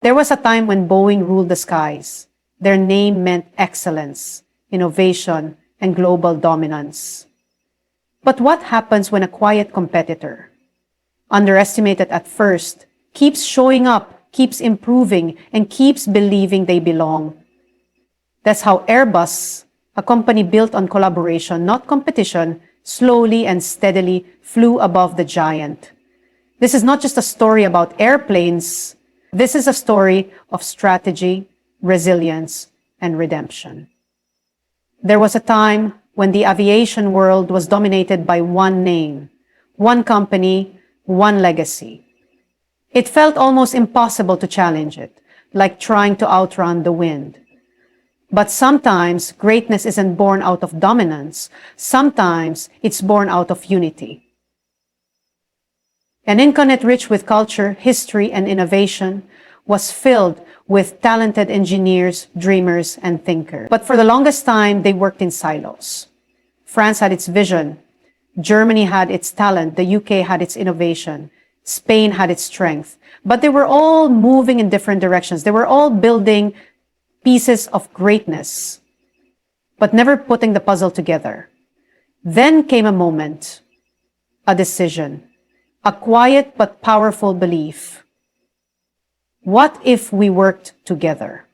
There was a time when Boeing ruled the skies. Their name meant excellence, innovation, and global dominance. But what happens when a quiet competitor, underestimated at first, keeps showing up, keeps improving, and keeps believing they belong? That's how Airbus, a company built on collaboration, not competition, slowly and steadily flew above the giant. This is not just a story about airplanes. This is a story of strategy, resilience, and redemption. There was a time when the aviation world was dominated by one name, one company, one legacy. It felt almost impossible to challenge it, like trying to outrun the wind. But sometimes greatness isn't born out of dominance. Sometimes it's born out of unity. An incarnate rich with culture, history, and innovation was filled with talented engineers, dreamers, and thinkers. But for the longest time, they worked in silos. France had its vision. Germany had its talent. The UK had its innovation. Spain had its strength. But they were all moving in different directions. They were all building pieces of greatness, but never putting the puzzle together. Then came a moment, a decision, a quiet but powerful belief. What if we worked together?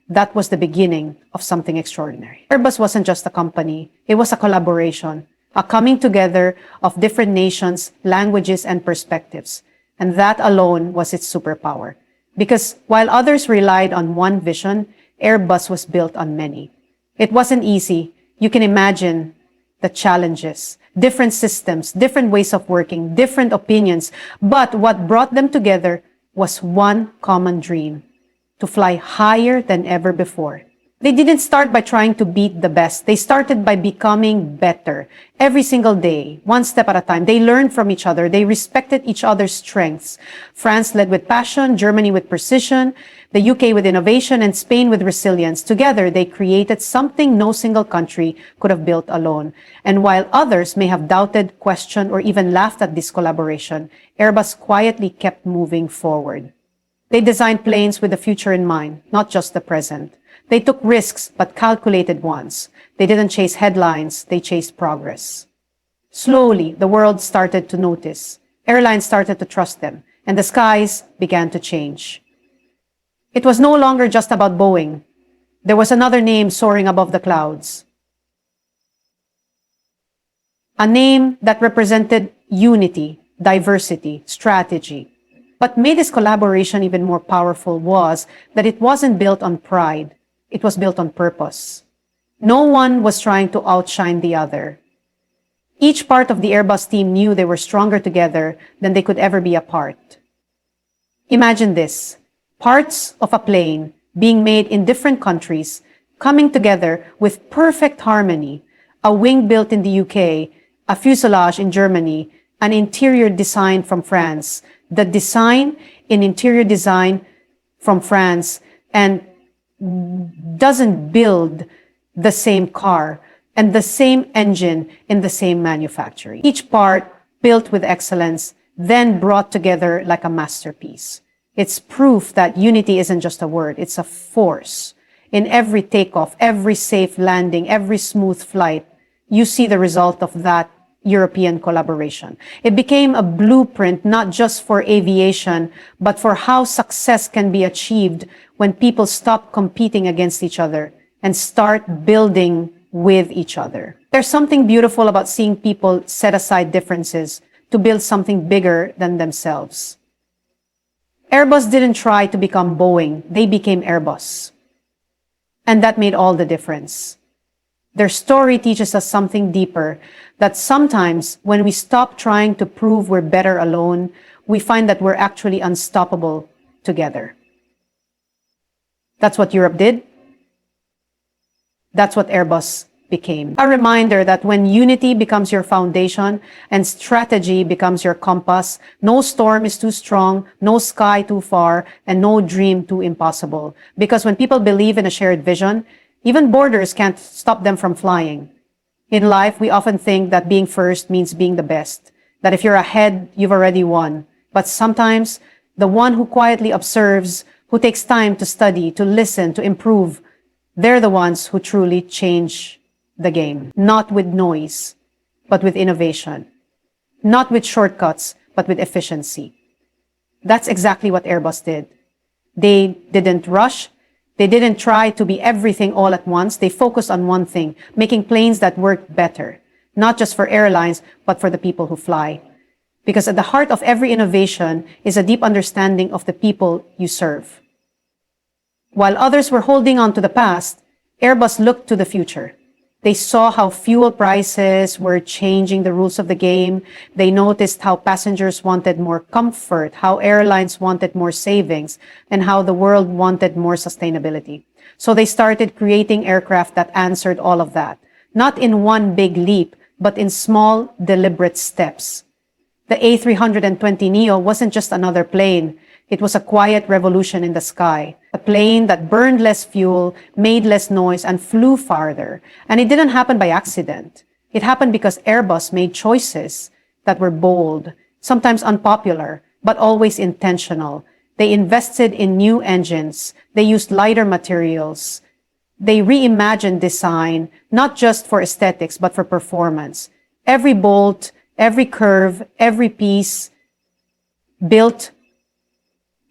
That was the beginning of something extraordinary. Airbus wasn't just a company, it was a collaboration, a coming together of different nations, languages, and perspectives. And that alone was its superpower. Because while others relied on one vision, Airbus was built on many. It wasn't easy. You can imagine the challenges, different systems, different ways of working, different opinions. But what brought them together was one common dream: to fly higher than ever before. They didn't start by trying to beat the best. They started by becoming better. Every single day, one step at a time. They learned from each other. They respected each other's strengths. France led with passion, Germany with precision, the UK with innovation, and Spain with resilience. Together, they created something no single country could have built alone. And while others may have doubted, questioned, or even laughed at this collaboration, Airbus quietly kept moving forward. They designed planes with the future in mind, not just the present. They took risks, but calculated ones. They didn't chase headlines, they chased progress. Slowly, the world started to notice. Airlines started to trust them, and the skies began to change. It was no longer just about Boeing. There was another name soaring above the clouds. A name that represented unity, diversity, strategy. What made this collaboration even more powerful was that it wasn't built on pride. It was built on purpose. No one was trying to outshine the other. Each part of the Airbus team knew they were stronger together than they could ever be apart. Imagine this: parts of a plane being made in different countries, coming together with perfect harmony. A wing built in the UK, a fuselage in Germany, an interior design from France, the design in interior design from France, and doesn't build the same car and the same engine in the same manufacturing. Each part built with excellence, then brought together like a masterpiece. It's proof that unity isn't just a word, it's a force. In every takeoff, every safe landing, every smooth flight, you see the result of that European collaboration. It became a blueprint not just for aviation, but for how success can be achieved when people stop competing against each other and start building with each other. There's something beautiful about seeing people set aside differences to build something bigger than themselves. Airbus didn't try to become Boeing, they became Airbus. And that made all the difference. Their story teaches us something deeper, that sometimes when we stop trying to prove we're better alone, we find that we're actually unstoppable together. That's what Europe did. That's what Airbus became. A reminder that when unity becomes your foundation and strategy becomes your compass, no storm is too strong, no sky too far, and no dream too impossible. Because when people believe in a shared vision, even borders can't stop them from flying. In life, we often think that being first means being the best, that if you're ahead, you've already won. But sometimes, the one who quietly observes, who takes time to study, to listen, to improve, they're the ones who truly change the game. Not with noise, but with innovation. Not with shortcuts, but with efficiency. That's exactly what Airbus did. They didn't rush. They didn't try to be everything all at once. They focused on one thing, making planes that work better, not just for airlines, but for the people who fly. Because at the heart of every innovation is a deep understanding of the people you serve. While others were holding on to the past, Airbus looked to the future. They saw how fuel prices were changing the rules of the game. They noticed how passengers wanted more comfort, how airlines wanted more savings, and how the world wanted more sustainability. So they started creating aircraft that answered all of that. Not in one big leap, but in small, deliberate steps. The A320neo wasn't just another plane. It was a quiet revolution in the sky. A plane that burned less fuel, made less noise, and flew farther. And it didn't happen by accident. It happened because Airbus made choices that were bold, sometimes unpopular, but always intentional. They invested in new engines. They used lighter materials. They reimagined design, not just for aesthetics, but for performance. Every bolt, every curve, every piece built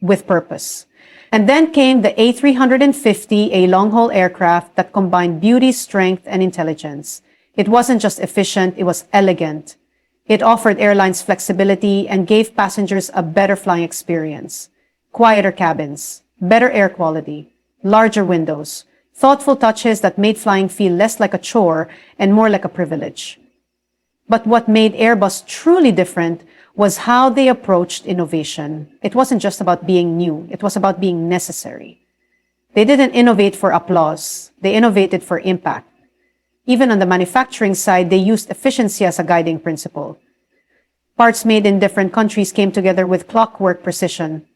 with purpose. And then came the A350, a long-haul aircraft that combined beauty, strength, and intelligence. It wasn't just efficient, it was elegant. It offered airlines flexibility and gave passengers a better flying experience. Quieter cabins, better air quality, larger windows, thoughtful touches that made flying feel less like a chore and more like a privilege. But what made Airbus truly different was how they approached innovation. It wasn't just about being new, it was about being necessary. They didn't innovate for applause, they innovated for impact. Even on the manufacturing side, they used efficiency as a guiding principle. Parts made in different countries came together with clockwork precision.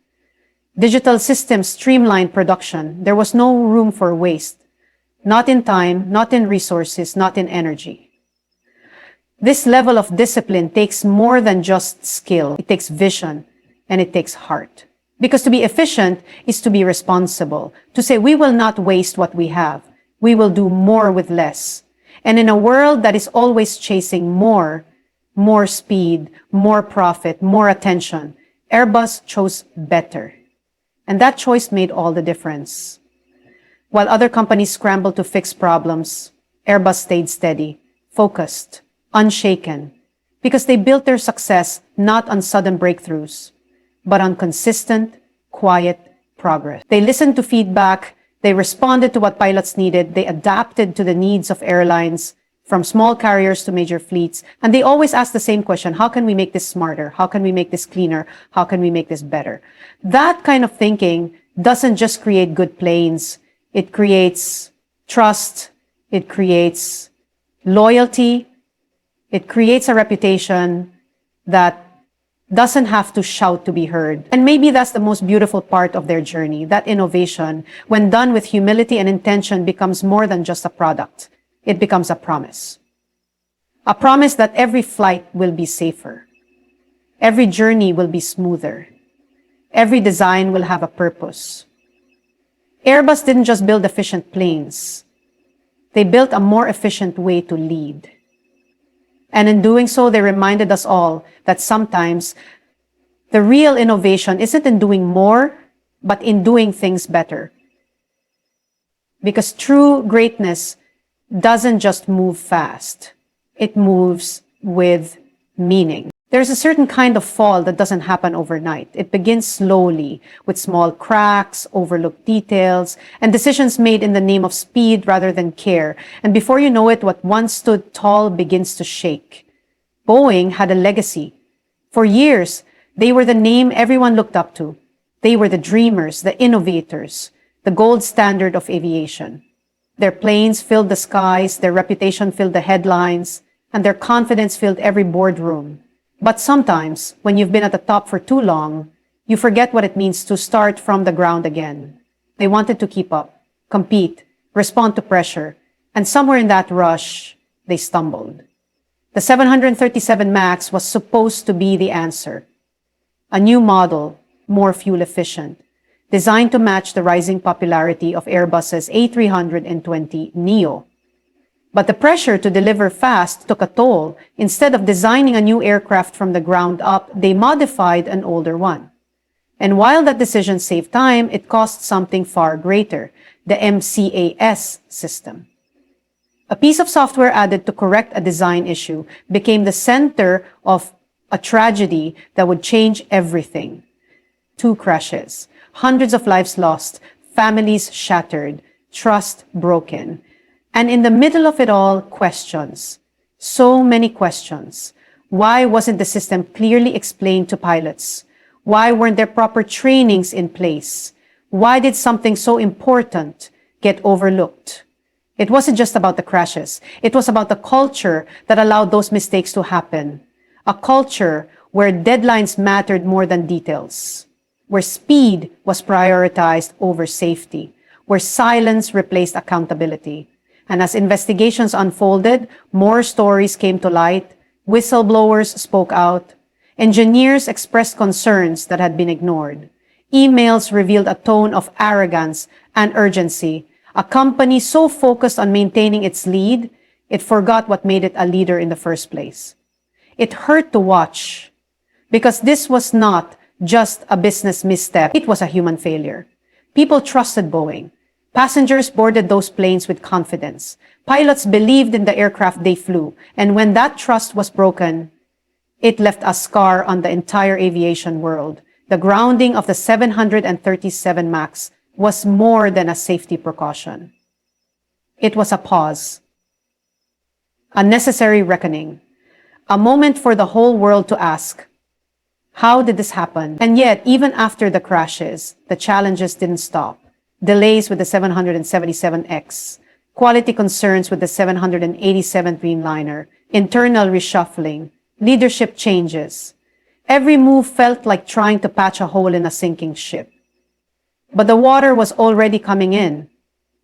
Digital systems streamlined production. There was no room for waste. Not in time, not in resources, not in energy. This level of discipline takes more than just skill. It takes vision and it takes heart. Because to be efficient is to be responsible. To say we will not waste what we have. We will do more with less. And in a world that is always chasing more speed, more profit, more attention, Airbus chose better. And that choice made all the difference. While other companies scrambled to fix problems, Airbus stayed steady, focused, unshaken, because they built their success not on sudden breakthroughs, but on consistent, quiet progress. They listened to feedback, they responded to what pilots needed, they adapted to the needs of airlines, from small carriers to major fleets, and they always asked the same question: how can we make this smarter? How can we make this cleaner? How can we make this better? That kind of thinking doesn't just create good planes, it creates trust, it creates loyalty, it creates a reputation that doesn't have to shout to be heard. And maybe that's the most beautiful part of their journey, that innovation, when done with humility and intention, becomes more than just a product. It becomes a promise. A promise that every flight will be safer. Every journey will be smoother. Every design will have a purpose. Airbus didn't just build efficient planes. They built a more efficient way to lead. And in doing so, they reminded us all that sometimes the real innovation isn't in doing more, but in doing things better. Because true greatness doesn't just move fast. It moves with meaning. There's a certain kind of fall that doesn't happen overnight. It begins slowly, with small cracks, overlooked details, and decisions made in the name of speed rather than care. And before you know it, what once stood tall begins to shake. Boeing had a legacy. For years, they were the name everyone looked up to. They were the dreamers, the innovators, the gold standard of aviation. Their planes filled the skies, their reputation filled the headlines, and their confidence filled every boardroom. But sometimes, when you've been at the top for too long, you forget what it means to start from the ground again. They wanted to keep up, compete, respond to pressure, and somewhere in that rush, they stumbled. The 737 MAX was supposed to be the answer. A new model, more fuel efficient, designed to match the rising popularity of Airbus's A320neo. But the pressure to deliver fast took a toll. Instead of designing a new aircraft from the ground up, they modified an older one. And while that decision saved time, it cost something far greater, the MCAS system. A piece of software added to correct a design issue became the center of a tragedy that would change everything. 2 crashes, hundreds of lives lost, families shattered, trust broken. And in the middle of it all, questions. So many questions. Why wasn't the system clearly explained to pilots? Why weren't there proper trainings in place? Why did something so important get overlooked? It wasn't just about the crashes. It was about the culture that allowed those mistakes to happen. A culture where deadlines mattered more than details, where speed was prioritized over safety, where silence replaced accountability. And as investigations unfolded, more stories came to light, whistleblowers spoke out, engineers expressed concerns that had been ignored. Emails revealed a tone of arrogance and urgency, a company so focused on maintaining its lead, it forgot what made it a leader in the first place. It hurt to watch, because this was not just a business misstep, it was a human failure. People trusted Boeing. Passengers boarded those planes with confidence. Pilots believed in the aircraft they flew, and when that trust was broken, it left a scar on the entire aviation world. The grounding of the 737 MAX was more than a safety precaution. It was a pause, a necessary reckoning, a moment for the whole world to ask, how did this happen? And yet, even after the crashes, the challenges didn't stop. Delays with the 777X, quality concerns with the 787 Dreamliner, internal reshuffling, leadership changes. Every move felt like trying to patch a hole in a sinking ship. But the water was already coming in.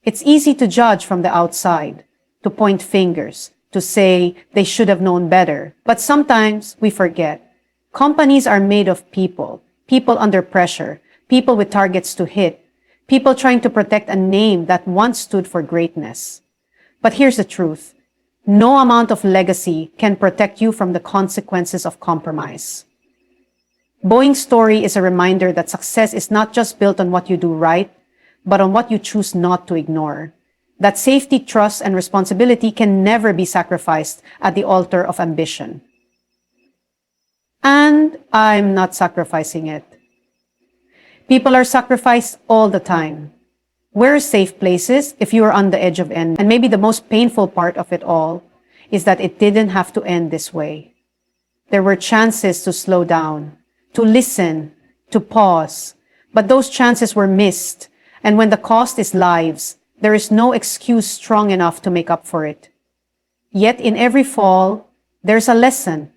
It's easy to judge from the outside, to point fingers, to say they should have known better. But sometimes we forget. Companies are made of people, people under pressure, people with targets to hit, people trying to protect a name that once stood for greatness. But here's the truth. No amount of legacy can protect you from the consequences of compromise. Boeing's story is a reminder that success is not just built on what you do right, but on what you choose not to ignore. That safety, trust, and responsibility can never be sacrificed at the altar of ambition. And I'm not sacrificing it. People are sacrificed all the time. Where are safe places if you are on the edge of end? And maybe the most painful part of it all is that it didn't have to end this way. There were chances to slow down, to listen, to pause. But those chances were missed. And when the cost is lives, there is no excuse strong enough to make up for it. Yet in every fall, there's a lesson.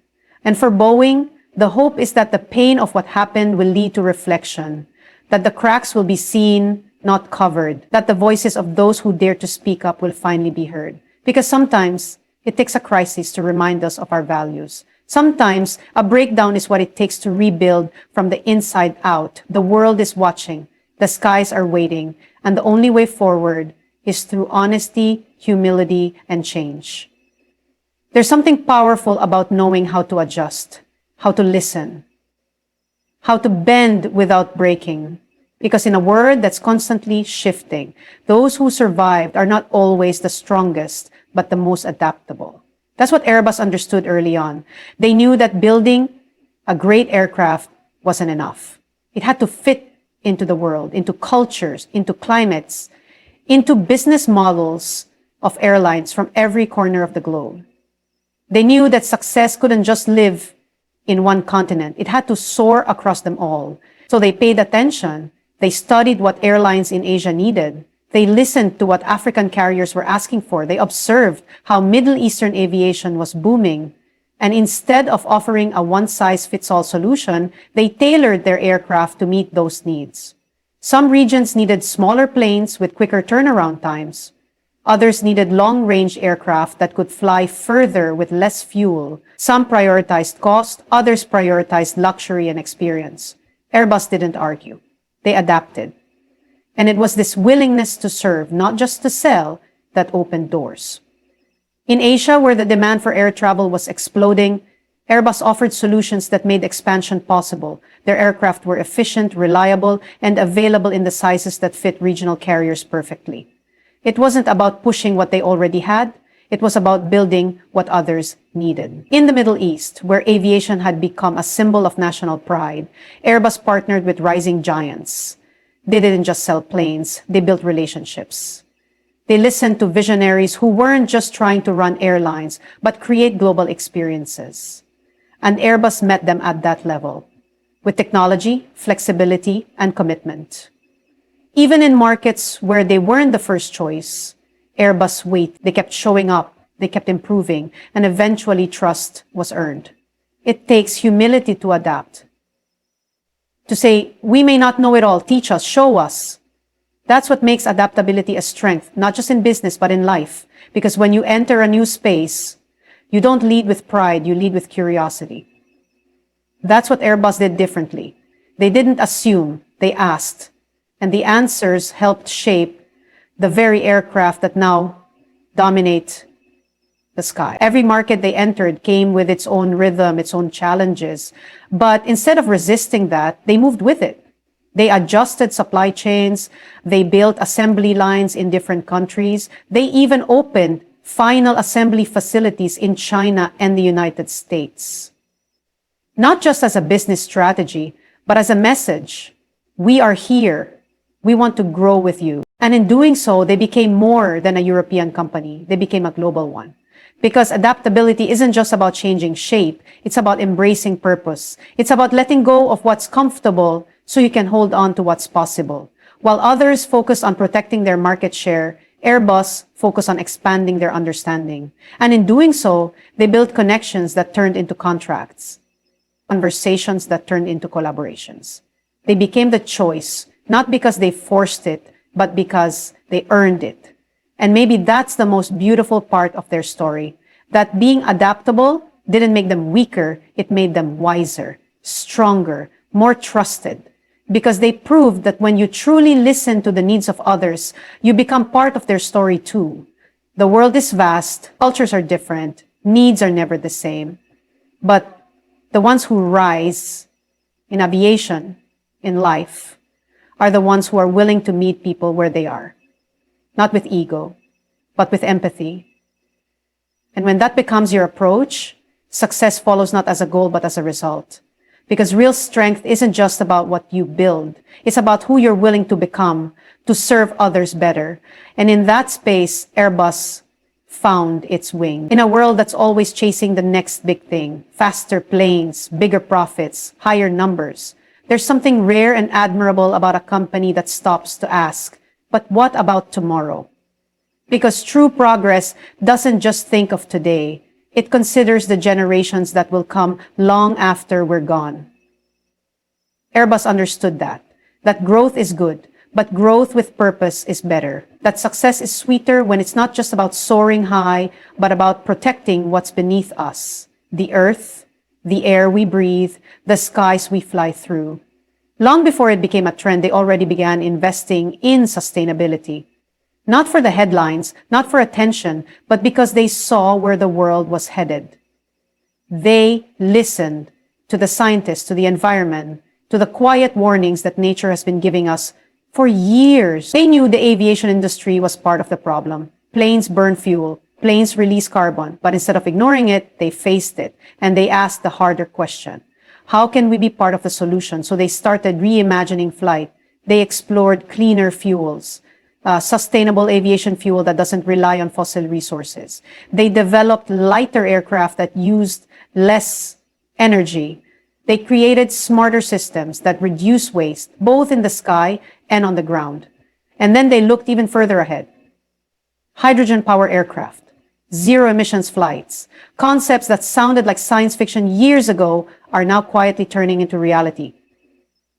And for Boeing, the hope is that the pain of what happened will lead to reflection, that the cracks will be seen, not covered, that the voices of those who dare to speak up will finally be heard. Because sometimes it takes a crisis to remind us of our values. Sometimes a breakdown is what it takes to rebuild from the inside out. The world is watching, the skies are waiting, and the only way forward is through honesty, humility, and change. There's something powerful about knowing how to adjust, how to listen, how to bend without breaking. Because in a world that's constantly shifting, those who survived are not always the strongest, but the most adaptable. That's what Airbus understood early on. They knew that building a great aircraft wasn't enough. It had to fit into the world, into cultures, into climates, into business models of airlines from every corner of the globe. They knew that success couldn't just live in one continent. It had to soar across them all. So they paid attention. They studied what airlines in Asia needed. They listened to what African carriers were asking for. They observed how Middle Eastern aviation was booming. And instead of offering a one-size-fits-all solution, they tailored their aircraft to meet those needs. Some regions needed smaller planes with quicker turnaround times. Others needed long-range aircraft that could fly further with less fuel. Some prioritized cost, others prioritized luxury and experience. Airbus didn't argue. They adapted. And it was this willingness to serve, not just to sell, that opened doors. In Asia, where the demand for air travel was exploding, Airbus offered solutions that made expansion possible. Their aircraft were efficient, reliable, and available in the sizes that fit regional carriers perfectly. It wasn't about pushing what they already had. It was about building what others needed. In the Middle East, where aviation had become a symbol of national pride, Airbus partnered with rising giants. They didn't just sell planes, they built relationships. They listened to visionaries who weren't just trying to run airlines, but create global experiences. And Airbus met them at that level, with technology, flexibility, and commitment. Even in markets where they weren't the first choice, Airbus waited. They kept showing up, they kept improving, and eventually trust was earned. It takes humility to adapt. To say, we may not know it all, teach us, show us. That's what makes adaptability a strength, not just in business, but in life. Because when you enter a new space, you don't lead with pride, you lead with curiosity. That's what Airbus did differently. They didn't assume, they asked. And the answers helped shape the very aircraft that now dominate the sky. Every market they entered came with its own rhythm, its own challenges. But instead of resisting that, they moved with it. They adjusted supply chains. They built assembly lines in different countries. They even opened final assembly facilities in China and the United States. Not just as a business strategy, but as a message. We are here. We want to grow with you. And in doing so, they became more than a European company. They became a global one. Because adaptability isn't just about changing shape. It's about embracing purpose. It's about letting go of what's comfortable so you can hold on to what's possible. While others focus on protecting their market share, Airbus focused on expanding their understanding. And in doing so, they built connections that turned into contracts, conversations that turned into collaborations. They became the choice, not because they forced it, but because they earned it. And maybe that's the most beautiful part of their story, that being adaptable didn't make them weaker, it made them wiser, stronger, more trusted. Because they proved that when you truly listen to the needs of others, you become part of their story too. The world is vast, cultures are different, needs are never the same. But the ones who rise in aviation, in life, are the ones who are willing to meet people where they are. Not with ego, but with empathy. And when that becomes your approach, success follows not as a goal, but as a result. Because real strength isn't just about what you build. It's about who you're willing to become to serve others better. And in that space, Airbus found its wing. In a world that's always chasing the next big thing, faster planes, bigger profits, higher numbers, there's something rare and admirable about a company that stops to ask, but what about tomorrow? Because true progress doesn't just think of today. It considers the generations that will come long after we're gone. Airbus understood that growth is good, but growth with purpose is better. That success is sweeter when it's not just about soaring high, but about protecting what's beneath us. The earth, the air we breathe, the skies we fly through. Long before it became a trend, they already began investing in sustainability. Not for the headlines, not for attention, but because they saw where the world was headed. They listened to the scientists, to the environment, to the quiet warnings that nature has been giving us for years. They knew the aviation industry was part of the problem. Planes burn fuel, planes release carbon, but instead of ignoring it, they faced it, and they asked the harder question. How can we be part of the solution? So they started reimagining flight. They explored cleaner fuels, sustainable aviation fuel that doesn't rely on fossil resources. They developed lighter aircraft that used less energy. They created smarter systems that reduce waste, both in the sky and on the ground. And then they looked even further ahead. Hydrogen-powered aircraft, zero emissions flights, concepts that sounded like science fiction years ago are now quietly turning into reality.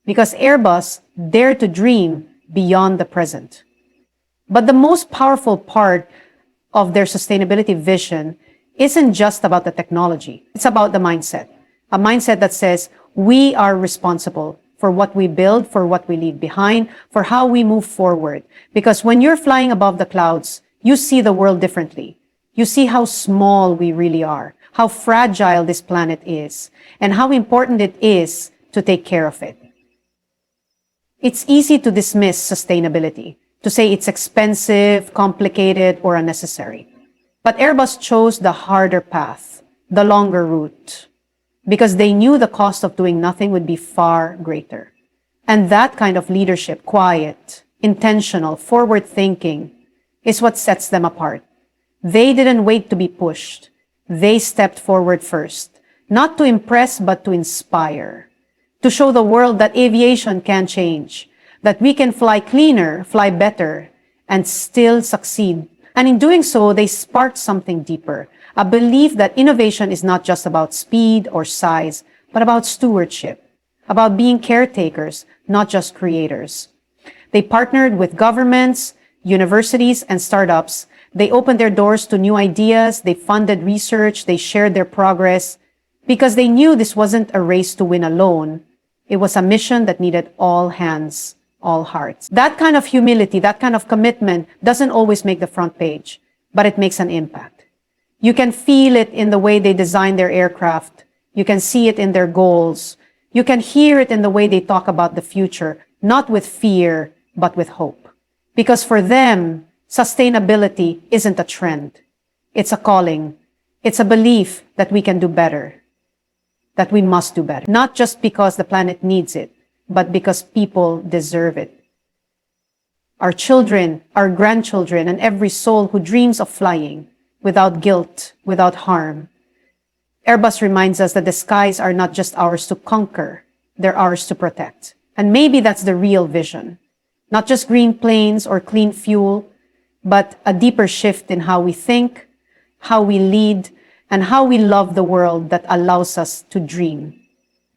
Because Airbus dared to dream beyond the present. But the most powerful part of their sustainability vision isn't just about the technology. It's about the mindset. A mindset that says we are responsible for for what we build, for what we leave behind, for how we move forward. Because when you're flying above the clouds, you see the world differently. You see how small we really are, how fragile this planet is, and how important it is to take care of it. It's easy to dismiss sustainability, to say it's expensive, complicated, or unnecessary. But Airbus chose the harder path, the longer route, because they knew the cost of doing nothing would be far greater. And that kind of leadership, quiet, intentional, forward-thinking, is what sets them apart. They didn't wait to be pushed. They stepped forward first, not to impress, but to inspire, to show the world that aviation can change, that we can fly cleaner, fly better, and still succeed. And in doing so, they sparked something deeper, a belief that innovation is not just about speed or size, but about stewardship, about being caretakers, not just creators. They partnered with governments, universities, and startups. They opened their doors to new ideas, they funded research, they shared their progress, because they knew this wasn't a race to win alone. It was a mission that needed all hands, all hearts. That kind of humility, that kind of commitment doesn't always make the front page, but it makes an impact. You can feel it in the way they design their aircraft. You can see it in their goals. You can hear it in the way they talk about the future, not with fear, but with hope. Because for them, sustainability isn't a trend. It's a calling. It's a belief that we can do better, that we must do better. Not just because the planet needs it, but because people deserve it. Our children, our grandchildren, and every soul who dreams of flying without guilt, without harm. Airbus reminds us that the skies are not just ours to conquer, they're ours to protect. And maybe that's the real vision. Not just green planes or clean fuel, but a deeper shift in how we think, how we lead, and how we love the world that allows us to dream.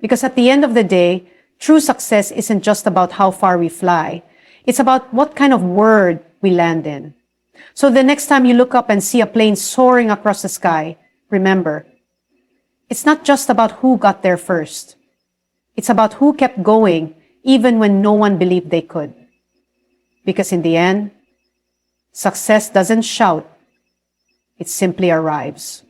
Because at the end of the day, true success isn't just about how far we fly. It's about what kind of world we land in. So the next time you look up and see a plane soaring across the sky, remember, it's not just about who got there first. It's about who kept going even when no one believed they could. Because in the end, success doesn't shout, it simply arrives.